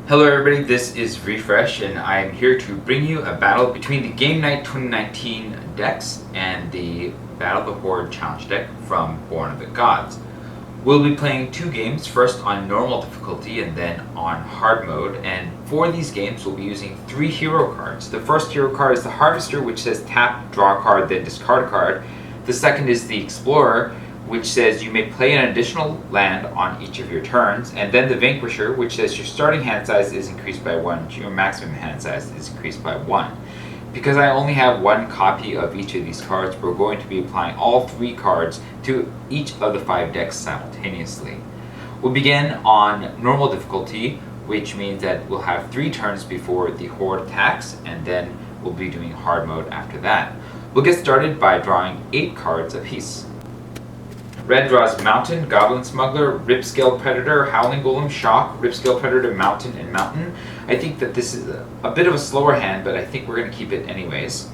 Hello everybody, this is Refresh and I am here to bring you a battle between the Game Night 2019 decks and the Battle of the Horde challenge deck from Born of the Gods. We'll be playing two games, first on normal difficulty and then on hard mode, and for these games we'll be using three hero cards. The first hero card is the Harvester, which says tap, draw a card, then discard a card. The second is the Explorer, which says you may play an additional land on each of your turns, and then the Vanquisher, which says your starting hand size is increased by 1, your maximum hand size is increased by 1. Because I only have one copy of each of these cards, we're going to be applying all three cards to each of the 5 decks simultaneously. We'll begin on normal difficulty, which means that we'll have 3 turns before the Horde attacks, and then we'll be doing hard mode after that. We'll get started by drawing 8 cards apiece. Red draws Mountain, Goblin Smuggler, Ripscale Predator, Howling Golem, Shock, Ripscale Predator, Mountain, and Mountain. I think that this is a bit of a slower hand, but I think we're going to keep it anyways.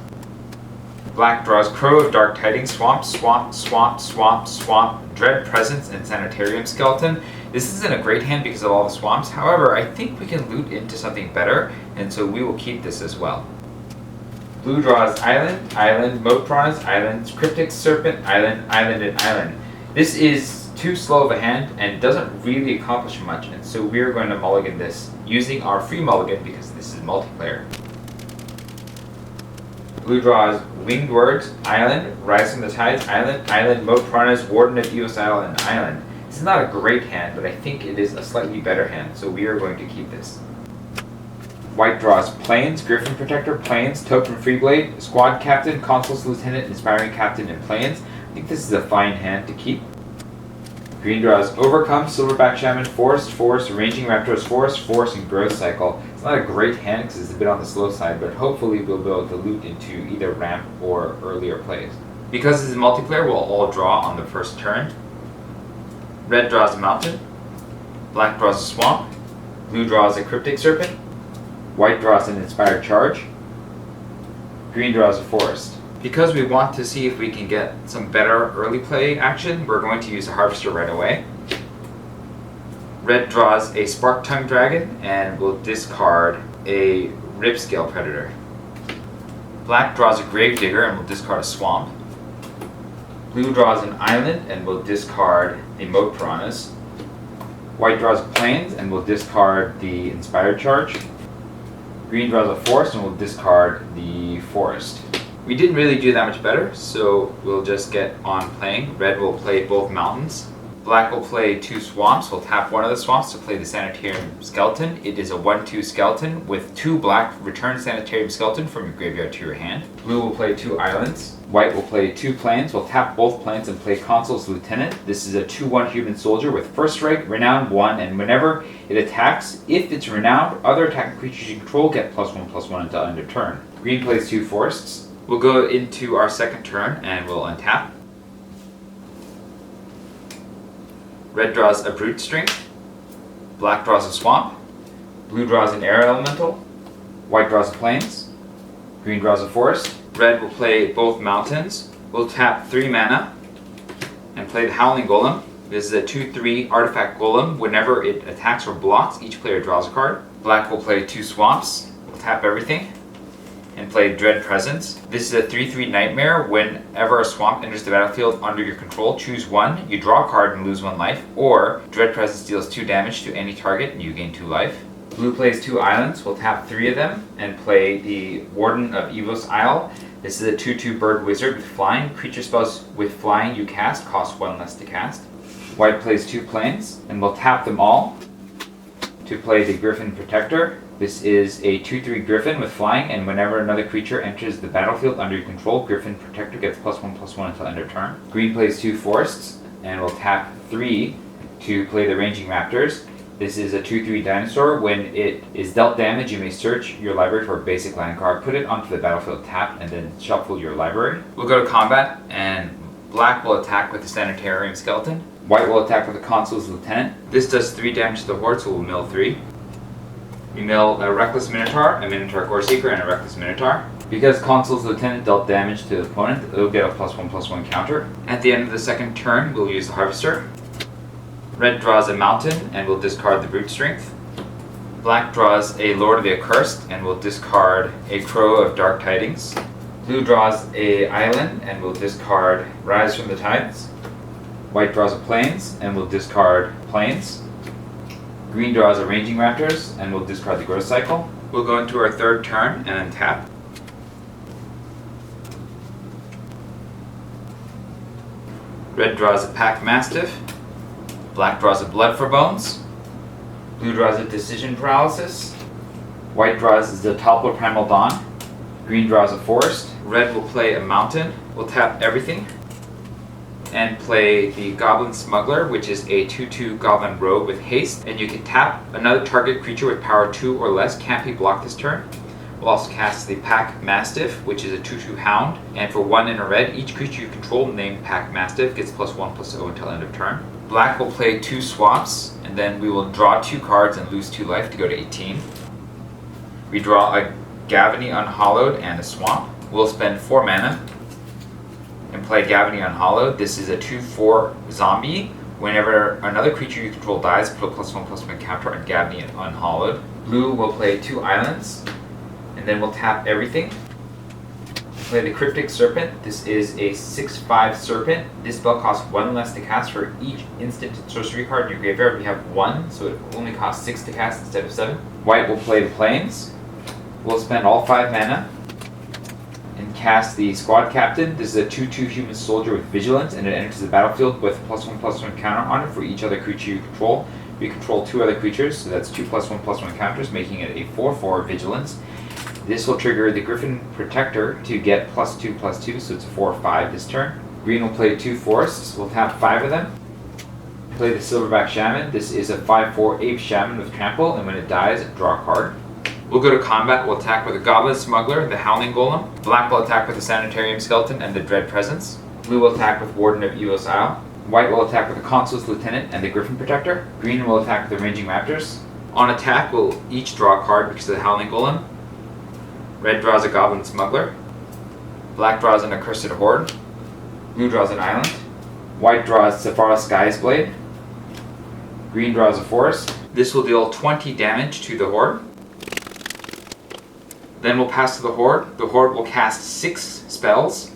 Black draws Crow of Dark Tidings, Swamp, Swamp, Swamp, Swamp, Swamp, Dread Presence, and Sanitarium Skeleton. This isn't a great hand because of all the swamps, however, I think we can loot into something better, and so we will keep this as well. Blue draws Island, Island, Moat Prawns, Island, Cryptic Serpent, Island, Island, and Island. This is too slow of a hand and doesn't really accomplish much, and so we're going to mulligan this using our free mulligan because this is multiplayer. Blue draws Winged Words, Island, Rise from the Tides, Island, Island, Moat Piranhas, Warden of Evos and Island. This is not a great hand, but I think it is a slightly better hand, so we are going to keep this. White draws Plains, Griffin Protector, Plains, Token Freeblade, Squad Captain, Consul's Lieutenant, Inspiring Captain, and Plains. I think this is a fine hand to keep. Green draws Overcome, Silverback Shaman, Forest, Ranging Raptors, Forest, and Growth Cycle. It's not a great hand because it's a bit on the slow side, but hopefully we'll be able to loot into either ramp or earlier plays. Because this is multiplayer, we'll all draw on the first turn. Red draws a Mountain, Black draws a Swamp, Blue draws a Cryptic Serpent, White draws an Inspired Charge, Green draws a Forest. Because we want to see if we can get some better early play action, we're going to use a Harvester right away. Red draws a Spark Tongue Dragon and will discard a Ripscale Predator. Black draws a Gravedigger and will discard a Swamp. Blue draws an Island and will discard the Moat Piranhas. White draws Plains and will discard the Inspired Charge. Green draws a Forest and will discard the Forest. We didn't really do that much better, so we'll just get on playing. Red will play both mountains. Black will play 2 swamps. We'll tap one of the swamps to play the Sanitarium Skeleton. It is a 1/2 skeleton with 2 black. Return Sanitarium Skeleton from your graveyard to your hand. Blue will play 2 islands. White will play 2 plains. We'll tap both plains and play Consul's Lieutenant. This is a 2/1 human soldier with first strike, renown 1, and whenever it attacks, if it's renowned, other attacking creatures you control get +1/+1 until end of turn. Green plays 2 forests. We'll go into our second turn and we'll untap. Red draws a Brute Strength. Black draws a Swamp. Blue draws an Air Elemental. White draws a Plains. Green draws a Forest. Red will play both mountains. We'll tap 3 mana and play the Howling Golem. This is a 2/3 artifact golem. Whenever it attacks or blocks, each player draws a card. Black will play 2 swamps. We'll tap everything and play Dread Presence. This is a 3/3 Nightmare. Whenever a swamp enters the battlefield under your control, choose 1, you draw a card and lose 1 life, or Dread Presence deals 2 damage to any target and you gain 2 life. Blue plays 2 islands. We'll tap 3 of them and play the Warden of Evos Isle. This is a 2/2 bird wizard with flying. Creature spells with flying you cast cost 1 less to cast. White plays 2 plains and we'll tap them all to play the Griffin Protector. This is a 2/3 Griffin with flying, and whenever another creature enters the battlefield under your control, Griffin Protector gets +1/+1 until end of turn. Green plays 2 forests and will tap 3 to play the Ranging Raptors. This is a 2/3 dinosaur. When it is dealt damage, you may search your library for a basic land card, put it onto the battlefield tapped, and then shuffle your library. We'll go to combat, and Black will attack with the Sanitarium Skeleton. White will attack with the Consul's Lieutenant. This does 3 damage to the Horde, so we'll mill 3. We mill a Reckless Minotaur, a Minotaur Goreseeker, and a Reckless Minotaur. Because Consul's Lieutenant dealt damage to the opponent, it'll get a +1/+1 counter. At the end of the second turn, we'll use the Harvester. Red draws a Mountain and will discard the Brute Strength. Black draws a Lord of the Accursed and will discard a Crow of Dark Tidings. Blue draws a Island and will discard Rise from the Tides. White draws a Plains and will discard Plains. Green draws a Ranging Raptors and will discard the Growth Cycle. We'll go into our third turn and then tap. Red draws a Pack Mastiff. Black draws a Blood for Bones. Blue draws a Decision Paralysis. White draws the Topple Primal Dawn. Green draws a Forest. Red will play a Mountain. We'll tap everything. And play the Goblin Smuggler, which is a 2/2 Goblin Rogue with haste. And you can tap another target creature with power 2 or less. Can't be blocked this turn. We'll also cast the Pack Mastiff, which is a 2/2 Hound. And for 1 in a red, each creature you control named Pack Mastiff gets +1/+0 until end of turn. Black will play 2 swaps, and then we will draw 2 cards and lose 2 life to go to 18. We draw a Gavony Unhallowed and a swamp. We'll spend 4 mana and play Gavony Unhallowed. This is a 2/4 zombie. Whenever another creature you control dies, put a +1/+1 counter on Gavony Unhallowed. Blue will play 2 islands, and then we'll tap everything. Play the Cryptic Serpent. This is a 6/5 Serpent. This spell costs 1 less to cast for each instant sorcery card in your graveyard. We have 1, so it only costs 6 to cast instead of 7. White will play the Plains. We'll spend all 5 mana and cast the Squad Captain. This is a 2/2 Human Soldier with Vigilance, and it enters the battlefield with +1/+1 counter on it for each other creature you control. We control 2 other creatures, so that's 2 +1/+1 counters, making it a 4/4 Vigilance. This will trigger the Griffin Protector to get +2/+2, so it's a 4/5 this turn. Green will play 2 forests. We'll tap 5 of them. Play the Silverback Shaman. This is a 5/4 Ape Shaman with Trample, and when it dies, draw a card. We'll go to combat. We'll attack with the Goblin Smuggler, the Howling Golem. Black will attack with the Sanitarium Skeleton and the Dread Presence. Blue will attack with Warden of Evos. White will attack with the Consul's Lieutenant and the Griffin Protector. Green will attack with the Ranging Raptors. On attack, we'll each draw a card, which is the Howling Golem. Red draws a Goblin Smuggler. Black draws an Accursed Horde. Blue draws an Island. White draws Sephara Sky's Blade. Green draws a Forest. This will deal 20 damage to the Horde. Then we'll pass to the Horde. The Horde will cast 6 spells.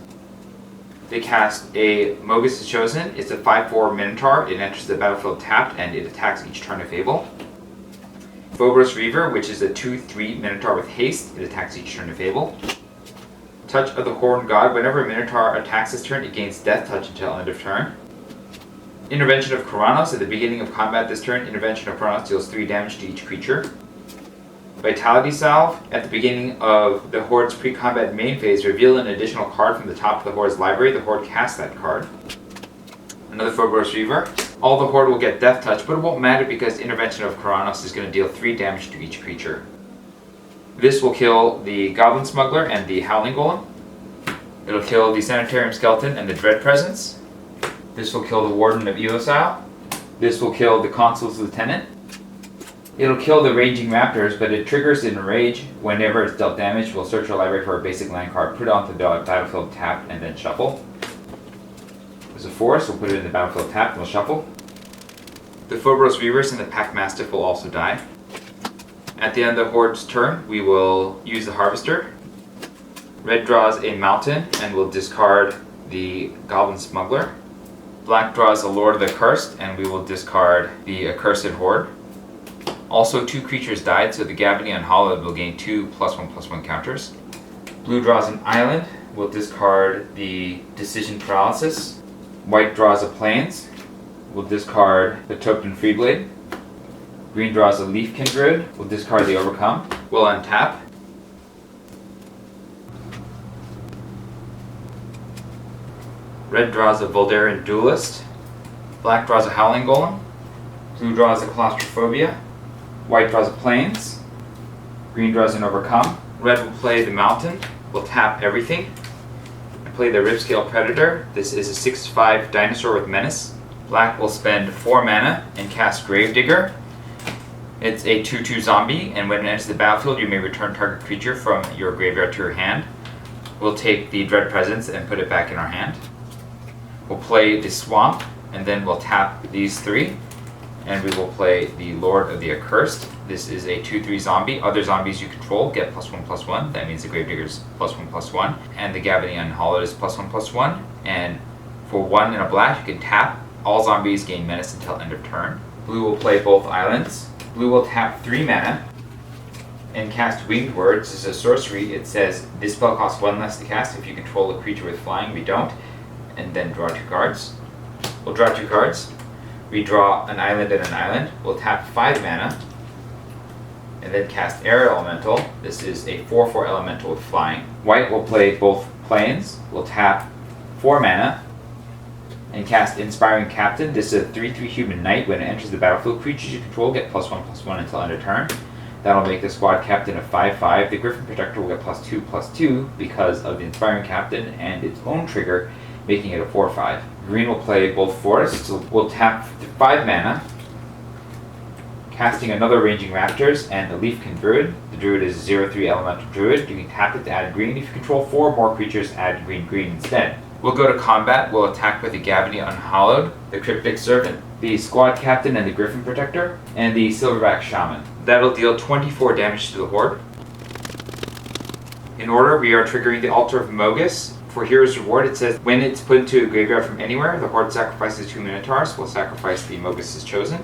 They cast a Mogus is Chosen. It's a 5/4 Minotaur. It enters the battlefield tapped, and it attacks each turn if able. Phobos Reaver, which is a 2/3 Minotaur with haste. It attacks each turn if able. Touch of the Horned God. Whenever a Minotaur attacks this turn, it gains Death Touch until end of turn. Intervention of Kuranos. At the beginning of combat this turn, Intervention of Kuranos deals 3 damage to each creature. Vitality Salve. At the beginning of the Horde's pre-combat main phase, reveal an additional card from the top of the Horde's library. The Horde casts that card. Another Phobos Reaver. All the Horde will get Death Touch, but it won't matter because Intervention of Kuranos is going to deal 3 damage to each creature. This will kill the Goblin Smuggler and the Howling Golem. It'll kill the Sanitarium Skeleton and the Dread Presence. This will kill the Warden of Evos. This will kill the Consul's Lieutenant. It'll kill the Ranging Raptors, but it triggers in Rage. Whenever it's dealt damage, we'll search our library for a basic land card, put it onto the battlefield tapped, and then shuffle. There's a Forest, we'll put it in the battlefield tapped, and we'll shuffle. The Phobos Reavers and the Pack Mastiff will also die. At the end of the Horde's turn, we will use the Harvester. Red draws a Mountain and will discard the Goblin Smuggler. Black draws a Lord of the Accursed, and we will discard the Accursed Horde. Also, 2 creatures died, so the Gavony Unhallowed will gain 2 +1/+1 counters. Blue draws an Island, will discard the Decision Paralysis. White draws a Plains, will discard the Topten Freeblade. Green draws a Leaf Kindred, will discard the Overcome. We'll untap. Red draws a Voldaren Duelist. Black draws a Howling Golem. Blue draws a Claustrophobia. White draws a Plains. Green draws an Overcome. Red will play the Mountain. We'll tap everything. And play the Ripscale Predator. This is a 6/5 Dinosaur with Menace. Black will spend 4 mana and cast Gravedigger. It's a 2/2 zombie, and when it enters the battlefield, you may return target creature from your graveyard to your hand. We'll take the Dread Presence and put it back in our hand. We'll play the Swamp, and then we'll tap these 3. And we will play the Lord of the Accursed. This is a 2/3 zombie. Other zombies you control get +1/+1. That means the Gravedigger's +1/+1. And the Gavony Unhallowed is +1/+1. And for 1 and a black, you can tap. All zombies gain menace until end of turn. Blue will play both islands. Blue will tap 3 mana and cast Winged Words. This is a sorcery. It says this spell costs 1 less to cast if you control a creature with flying. We don't. And then draw 2 cards. We'll draw 2 cards. We draw an island and an island. We'll tap 5 mana and then cast Air Elemental. This is a 4/4 elemental with flying. White will play both planes. We'll tap 4 mana and cast Inspiring Captain. This is a 3/3 human knight. When it enters the battlefield, creatures you control get +1/+1 until end of turn. That'll make the squad captain a 5/5. The Griffin Protector will get +2/+2 because of the Inspiring Captain and its own trigger, making it a 4/5. Green will play both forests. So we'll tap 5 mana, casting another Raging Raptors and a Leafkin Druid. The Druid is a 0/3 elemental druid. You can tap it to add green. If you control 4 more creatures, add green instead. We'll go to combat. We'll attack with the Gavony Unhallowed, the Cryptic Servant, the Squad Captain and the Griffin Protector, and the Silverback Shaman. That'll deal 24 damage to the Horde. In order, we are triggering the Altar of Mogus. For Hero's Reward, it says when it's put into a graveyard from anywhere, the Horde sacrifices 2 Minotaurs. We'll sacrifice the Mogus' Chosen.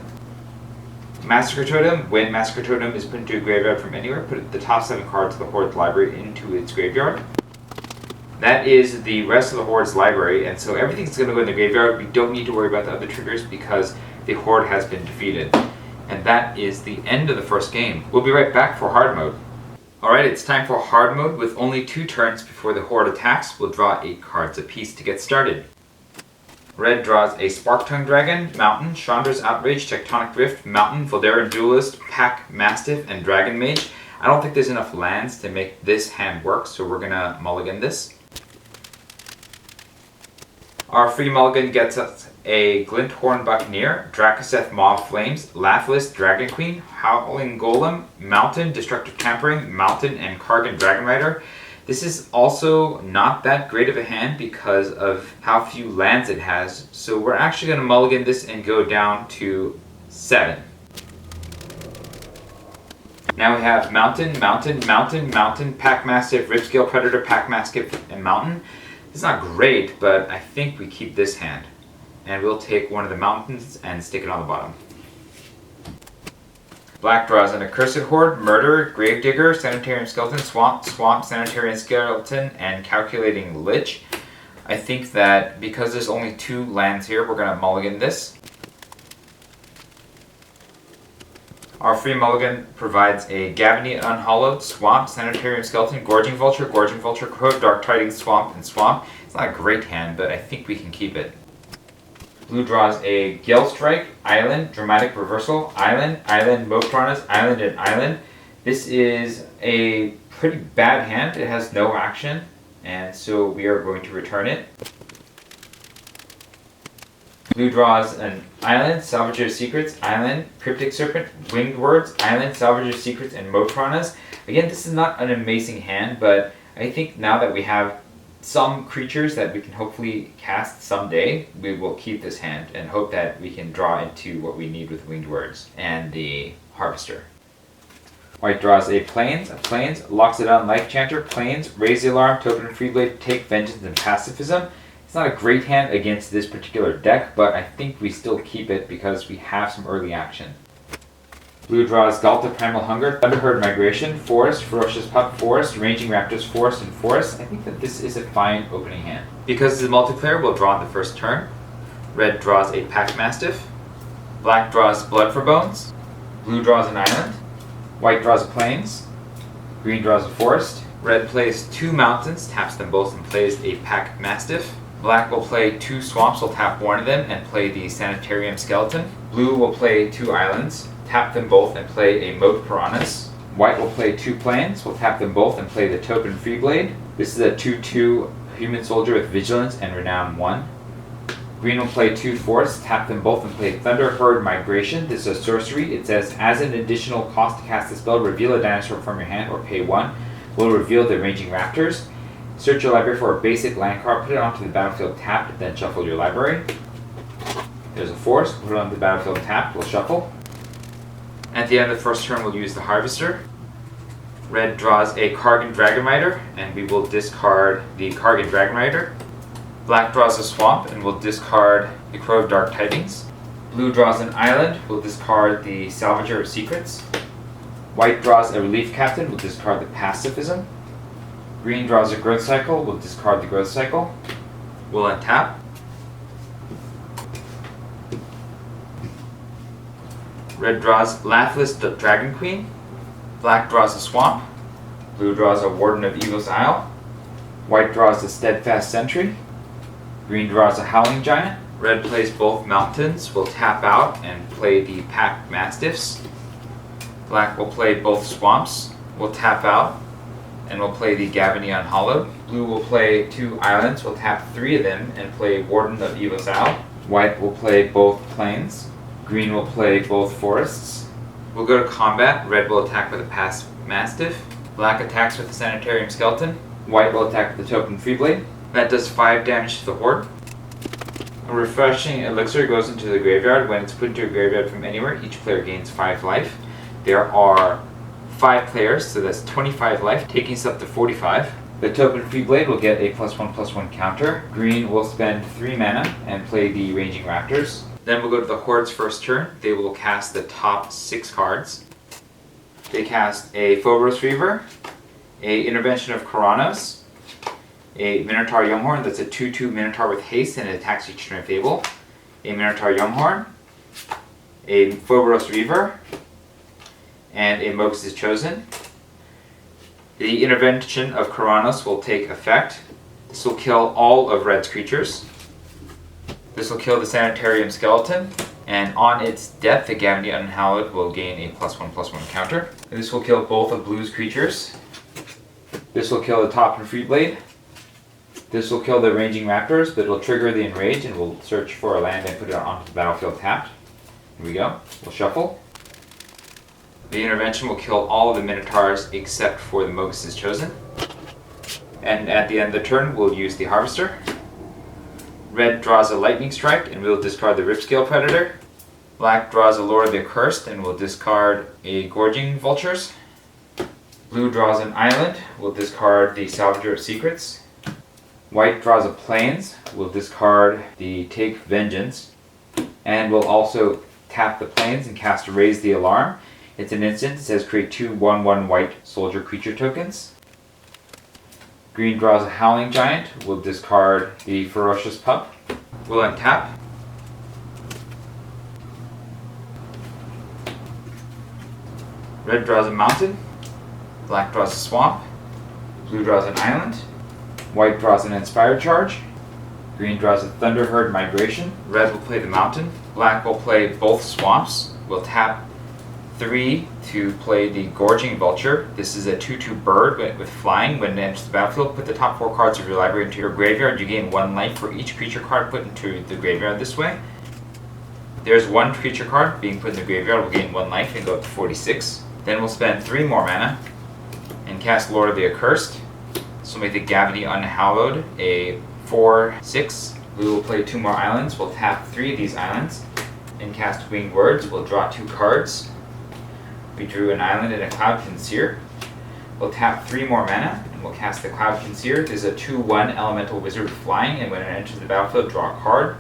Massacre Totem. When Massacre Totem is put into a graveyard from anywhere, put the top 7 cards of the Horde's library into its graveyard. That is the rest of the Horde's library, and so everything's going to go in the graveyard. We don't need to worry about the other triggers because the Horde has been defeated. And that is the end of the first game. We'll be right back for hard mode. Alright, it's time for hard mode. With only 2 turns before the Horde attacks, we'll draw 8 cards apiece to get started. Red draws a Spark-Tongue Dragon, Mountain, Chandra's Outrage, Tectonic Rift, Mountain, Voldaran Duelist, Pack Mastiff, and Dragon Mage. I don't think there's enough lands to make this hand work, so we're gonna mulligan this. Our free mulligan gets us a Glinthorn Buccaneer, Drakaseth Maw of Flames, Lathliss Dragon Queen, Howling Golem, Mountain, Destructive Tampering, Mountain, and Kargan Dragon Rider. This is also not that great of a hand because of how few lands it has, so we're actually going to mulligan this and go down to 7. Now we have Mountain, Mountain, Mountain, Mountain, Pack Mastiff, Ripscale Predator, Pack Mastiff, and Mountain. It's not great, but I think we keep this hand. And we'll take one of the mountains and stick it on the bottom. Black draws an Accursed Horde, Murderer, Gravedigger, Sanitarium Skeleton, Swamp, Sanitarium Skeleton, and Calculating Lich. I think that because there's only 2 lands here, we're going to mulligan this. Our free mulligan provides a Gavony Unhallowed, Swamp, Sanitarium Skeleton, Gorging Vulture, Crow, Dark Tidings, Swamp, and Swamp. It's not a great hand, but I think we can keep it. Blue draws a Gale Strike, Island, Dramatic Reversal, Island, Mopranas, Island, and Island. This is a pretty bad hand. It has no action, and so we are going to return it. Blue draws an Island, Salvager of Secrets, Island, Cryptic Serpent, Winged Words, Island, Salvager of Secrets, and Mopranas. Again, this is not an amazing hand, but I think now that we have some creatures that we can hopefully cast someday, we will keep this hand and hope that we can draw into what we need with Winged Words and the Harvester. White draws a Plains, locks it on Life Chanter, Plains, Raise the Alarm, Token and Freeblade, Take Vengeance, and Pacifism. It's not a great hand against this particular deck, but I think we still keep it because we have some early action. Blue draws Galta Primal Hunger, Thunderherd Migration, Forest, Ferocious Pup, Forest, Raging Raptors, Forest, and Forest. I think that this is a fine opening hand. Because this is multiplayer, we'll draw on the first turn. Red draws a Pack Mastiff. Black draws Blood for Bones. Blue draws an Island. White draws a Plains. Green draws a Forest. Red plays 2 Mountains, taps them both, and plays a Pack Mastiff. Black will play 2 Swamps, will tap one of them, and play the Sanitarium Skeleton. Blue will play 2 Islands, tap them both, and play a Moat Piranhas. White will play 2 Plains, will tap them both, and play the Token Freeblade. This is a 2/2 Human Soldier with Vigilance and Renown 1. Green will play 2 Forests, tap them both, and play Thunderherd Migration. This is a sorcery. It says, as an additional cost to cast the spell, reveal a dinosaur from your hand or pay 1. We'll reveal the Raging Raptors. Search your library for a basic land card, put it onto the battlefield tapped, then shuffle your library. There's a Forest, put it onto the battlefield tapped, we'll shuffle. At the end of the first turn, we'll use the Harvester. Red draws a Kargan Dragon Rider, and we will discard the Kargan Dragon Rider. Black draws a Swamp, and we'll discard the Crow of Dark Tidings. Blue draws an Island, we'll discard the Salvager of Secrets. White draws a Relief Captain, we'll discard the Pacifism. Green draws a Growth Cycle, we'll discard the Growth Cycle. We'll untap. Red draws Laughless Dragon Queen. Black draws a Swamp. Blue draws a Warden of Evos Isle. White draws a Steadfast Sentry. Green draws a Howling Giant. Red plays both mountains. We'll tap out and play the Pack Mastiffs. Black will play both swamps. We'll tap out and we'll play the Gavany Unhallowed. Blue will play 2 islands. We'll tap 3 of them and play Warden of Evos Isle. White will play both plains. Green will play both forests. We'll go to combat. Red will attack with a Pack Mastiff. Black attacks with the Sanitarium Skeleton. White will attack with the Token Freeblade. That does 5 damage to the Horde. A refreshing elixir goes into the graveyard. When it's put into a graveyard from anywhere, each player gains 5 life. There are 5 players, so that's 25 life, taking us up to 45. The Token Freeblade will get a +1/+1 counter. Green will spend 3 mana and play the Ranging Raptors. Then we'll go to the Horde's first turn. They will cast the top 6 cards. They cast a Phobos Reaver, a Intervention of Karanos, a Minotaur Younghorn, that's a 2/2 Minotaur with haste and it attacks each turn of Fable, a Minotaur Younghorn, a Phobos Reaver, and a Mox is chosen. The Intervention of Karanos will take effect. This will kill all of Red's creatures. This will kill the Sanitarium Skeleton, and on its death, the Gavany Unhallowed will gain a +1/+1 counter. And this will kill both of Blue's creatures. This will kill the Token Freeblade. This will kill the Ranging Raptors, but it will trigger the Enrage and we'll search for a land and put it onto the battlefield tapped. Here we go. We'll shuffle. The Intervention will kill all of the Minotaurs except for the Mox is chosen. And at the end of the turn, we'll use the Harvester. Red draws a Lightning Strike and we'll discard the Ripscale Predator. Black draws a Lord of the Accursed and we'll discard a Gorging Vultures. Blue draws an Island, we'll discard the Salvager of Secrets. White draws a Plains, we'll discard the Take Vengeance. And we'll also tap the Plains and cast Raise the Alarm. It's an instant, it says create 2 1/1 white soldier creature tokens. Green draws a Howling Giant, we'll discard the Ferocious Pup. We'll untap. Red draws a Mountain. Black draws a Swamp. Blue draws an Island. White draws an Inspired Charge. Green draws a Thunderherd Migration. Red will play the Mountain. Black will play both Swamps. We'll tap 3 to play the Gorging Vulture. This is a 2/2 bird with flying. When it enters the battlefield, put the top 4 cards of your library into your graveyard. You gain 1 life for each creature card put into the graveyard this way. There's 1 creature card being put in the graveyard. We'll gain 1 life and go up to 46. Then we'll spend 3 more mana and cast Lord of the Accursed. This will make the Gavany Unhallowed a 4/6. We will play 2 more islands. We'll tap 3 of these islands and cast Winged Words. We'll draw 2 cards. We drew an island and a Cloud Conceer. We'll tap 3 more mana and we'll cast the Cloud Conceer. This is a 2/1 elemental wizard with flying, and when it enters the battlefield, draw a card.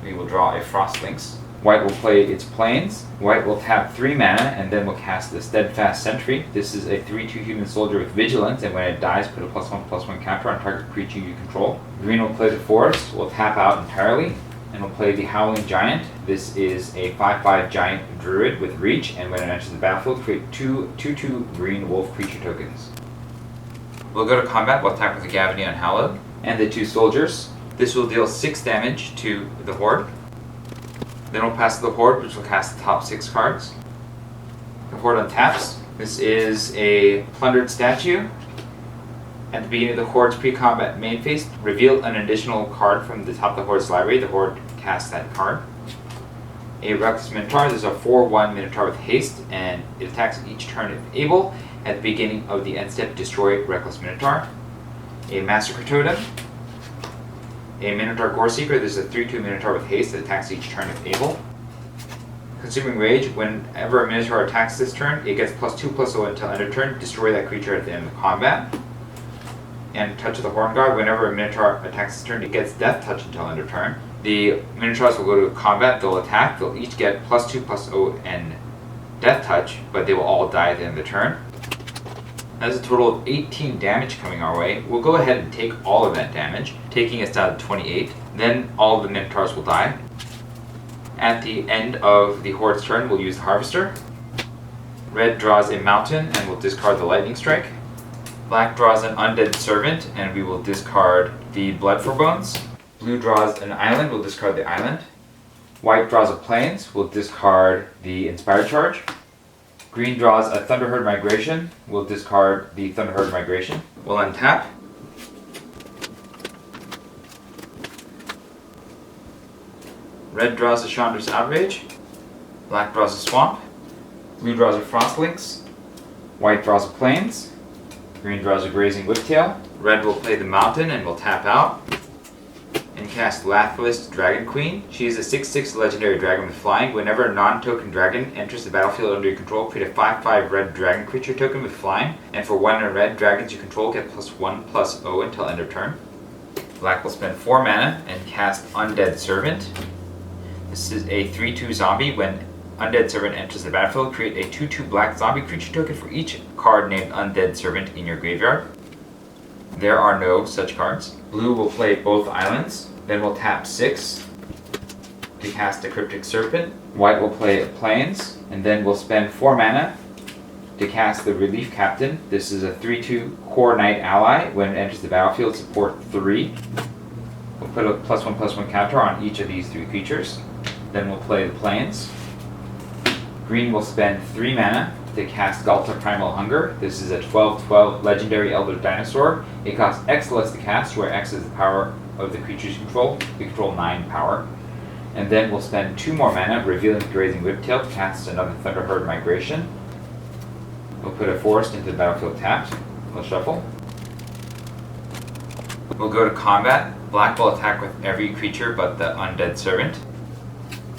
We will draw a Frost Lynx. White will play its Plains. White will tap 3 mana and then we'll cast the Steadfast Sentry. This is a 3/2 human soldier with vigilance, and when it dies, put a +1/+1 counter on target creature you control. Green will play the Forest. We'll tap out entirely and we'll play the Howling Giant. This is a 5/5 giant druid with reach, and when it enters the battlefield, create 2/2 green wolf creature tokens. We'll go to combat. We'll attack with the Gavany Unhallowed and the 2 soldiers. This will deal 6 damage to the Horde. Then we'll pass to the Horde, which will cast the top 6 cards. The Horde untaps. This is a plundered statue. At the beginning of the Horde's pre-combat main phase, reveal an additional card from the top of the Horde's library. The Horde casts that card. A Reckless Minotaur. This is a 4/1 Minotaur with haste, and it attacks each turn if able. At the beginning of the end step, destroy Reckless Minotaur. A Massacre Totem. A Minotaur Goreseeker. This is a 3/2 Minotaur with haste that attacks each turn if able. Consuming Rage, whenever a Minotaur attacks this turn, it gets +2/+0 until end of turn. Destroy that creature at the end of combat. And Touch of the Horn Guard, whenever a Minotaur attacks this turn, it gets Death Touch until end of turn. The Minotaurs will go to combat, they'll attack, they'll each get +2/+0 and Death Touch, but they will all die at the end of the turn. That's a total of 18 damage coming our way. We'll go ahead and take all of that damage, taking us down to 28. Then all of the Minotaurs will die. At the end of the Horde's turn, we'll use the Harvester. Red draws a Mountain and will discard the Lightning Strike. Black draws an Undead Servant and we will discard the Blood for Bones. Blue draws an Island, we'll discard the Island. White draws a Plains, we'll discard the Inspired Charge. Green draws a Thunderherd Migration, we'll discard the Thunderherd Migration. We'll untap. Red draws a Chandra's Outrage. Black draws a Swamp. Blue draws a Frostlynx. White draws a Plains. Green draws a Grazing Whiptail. Red will play the Mountain and will tap out and cast Lathliss Dragon Queen. She is a 6/6 legendary dragon with flying. Whenever a non-token dragon enters the battlefield under your control, create a 5/5 red dragon creature token with flying. And for 1 red, dragons you control get +1/+0 until end of turn. Black will spend 4 mana and cast Undead Servant. This is a 3/2 zombie. When Undead Servant enters the battlefield, create a 2/2 black zombie creature token for each card named Undead Servant in your graveyard. There are no such cards. Blue will play both islands, then we'll tap 6 to cast a Cryptic Serpent. White will play a Plains, and then we'll spend 4 mana to cast the Relief Captain. This is a 3/2 Core Knight ally. When it enters the battlefield, support 3. We'll put a +1/+1 counter on each of these 3 creatures. Then we'll play the Plains. Green will spend 3 mana to cast Galta Primal Hunger. This is a 12/12 legendary Elder Dinosaur. It costs X less to cast, where X is the power of the creatures you control. We control 9 power. And then we'll spend 2 more mana, revealing the Grazing Whiptail to cast another Thunderherd Migration. We'll put a Forest into the battlefield tapped. We'll shuffle. We'll go to combat. Black will attack with every creature but the Undead Servant.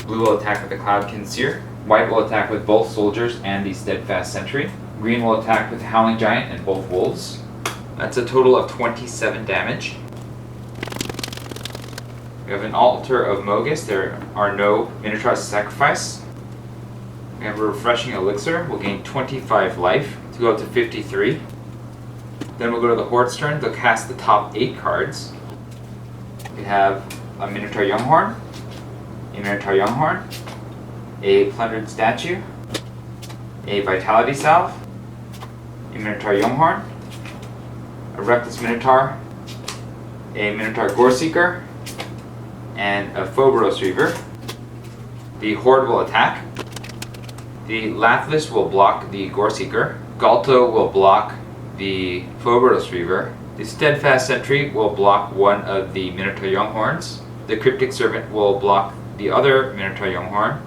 Blue will attack with the Cloudkin Seer. White will attack with both soldiers and the Steadfast Sentry. Green will attack with Howling Giant and both wolves. That's a total of 27 damage. We have an Altar of Mogus. There are no Minotaurs to sacrifice. We have a Refreshing Elixir. We'll gain 25 life to go up to 53. Then we'll go to the Horde's turn. They'll cast the top 8 cards. We have a Minotaur Younghorn, a Minotaur Younghorn, a Plundered Statue, a Vitality Salve, a Minotaur Younghorn, a Reckless Minotaur, a Minotaur Goreseeker, and a Phobos Reaver. The Horde will attack. The Lathliss will block the Goreseeker. Galto will block the Phobos Reaver. The Steadfast Sentry will block one of the Minotaur Younghorns. The Cryptic Servant will block the other Minotaur Younghorn.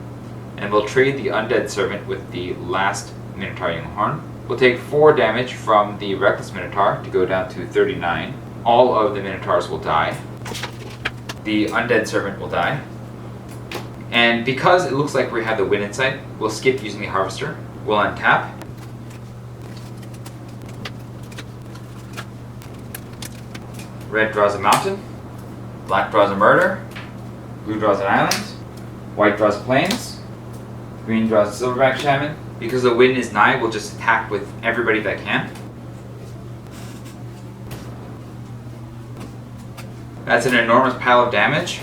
And we'll trade the Undead Servant with the last Minotaur Younghorn. We'll take 4 damage from the Reckless Minotaur to go down to 39. All of the Minotaurs will die. The Undead Servant will die. And because it looks like we have the win in sight, we'll skip using the Harvester. We'll untap. Red draws a Mountain. Black draws a Murder. Blue draws an Island. White draws a Plains. Green draws a Silverback Shaman. Because the win is nigh, we'll just attack with everybody that can. That's an enormous pile of damage.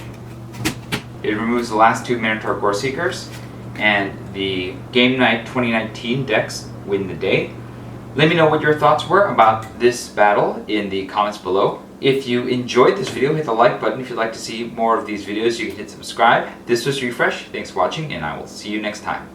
It removes the last 2 Minotaur Goreseekers, and the Game Night 2019 decks win the day. Let me know what your thoughts were about this battle in the comments below. If you enjoyed this video, hit the like button. If you'd like to see more of these videos, you can hit subscribe. This was Refresh. Thanks for watching, and I will see you next time.